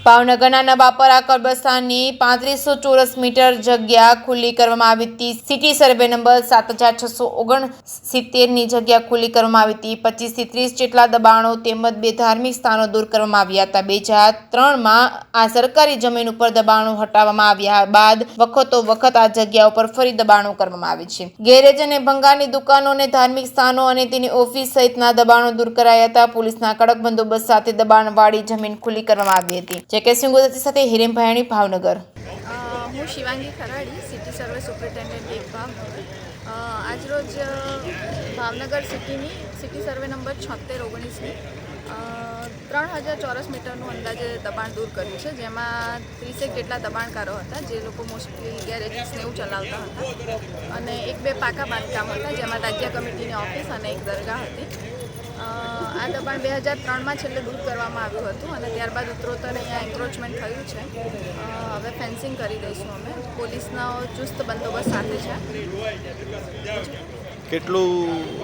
ભાવનગરના નવાપરા કબ્રસ્તાનની 3500 ચોરસ મીટર જગ્યા ખુલ્લી કરવામાં આવી હતી। સિટી સર્વે નંબર 7669ની જગ્યા ખુલ્લી કરવામાં આવી હતી। 25 થી 30 જેટલા દબાણો તેમજ 2 ધાર્મિક સ્થાનો દૂર કરવામાં આવ્યા હતા। 2003માં આ સરકારી જમીન ઉપર દબાણો હટાવવામાં આવ્યા બાદ વખતો વખત આ જગ્યા ઉપર ફરી દબાણો કરવામાં આવે છે। ગેરેજ અને ભંગારની દુકાનો અને ધાર્મિક સ્થાનો અને તેની ઓફિસ સહિતના દબાણો દૂર કરાયા હતા। પોલીસના કડક બંદોબસ્ત સાથે દબાણવાળી જમીન ખુલ્લી કરવામાં આવી હતી। કેસિંગ ગુજરાતી સાથે હિરેન ભાયાણી, ભાવનગર। હું Shivangi Kharadi, city survey superintendent 1 Bhavnagar. આજરોજ ભાવનગર સિટી સર્વે નંબર 7619ની 3000 ચોરસ મીટરનું અંદાજે દબાણ દૂર કર્યું છે, જેમાં 30 જેટલા દબાણકારો હતા, જે લોકો મોસ્ટલી ગેરેજીસને એવું ચલાવતા હતા અને 1-2 પાકા બાંધકામ હતા, જેમાં રાજ્ય કમિટીની ઓફિસ અને એક દરગાહ હતી। આ દબાણ 2003માં છેલ્લે દૂર કરવામાં આવ્યું હતું અને ત્યારબાદ ઉત્તરોત્તર અહીંયા એન્ક્રોચમેન્ટ થયું છે। હવે ફેન્સિંગ કરી દઈશું અમે, પોલીસનો ચુસ્ત બંદોબસ્ત સાથે છે। કેટલું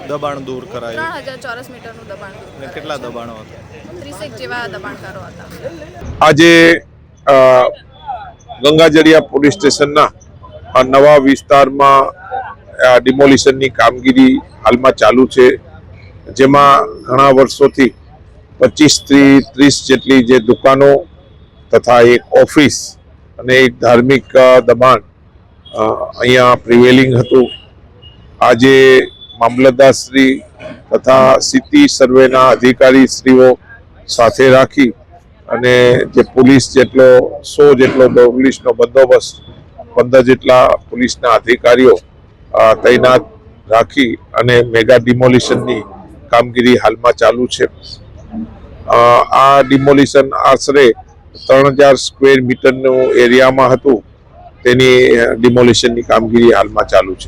દબાણ દૂર કરાયું? 3000 ચોરસ મીટરનું દબાણ દૂર કરાયું। કેટલા દબાણો હતા? 30 જેવા દબાણકારો હતા। આજે ગંગાજળિયા પોલીસ સ્ટેશનના નવા વિસ્તારમાં ડિમોલિશનની કામગીરી હાલમાં ચાલુ છે, જેમાં ઘણા વર્ષોથી 25 થી 30 જેટલી જે દુકાનો તથા એક ઓફિસ અને એક ધાર્મિક દબાણ અહીંયા પ્રિવેલિંગ હતું। આજે મામલતદારશ્રી તથા સિટી સર્વેના અધિકારીશ્રીઓ સાથે રાખી અને જે પોલીસ જેટલો 100 જેટલો પોલીસનો બંદોબસ્ત, 15 જેટલા પોલીસના અધિકારીઓ તૈનાત રાખી અને મેગા ડિમોલિશનની કામગીરી હાલમાં ચાલુ છે। આ ડિમોલિશન આશરે 3000 સ્ક્વેર મીટરનું એરિયામાં હતું, તેની ડિમોલિશનની કામગીરી હાલમાં ચાલુ છે।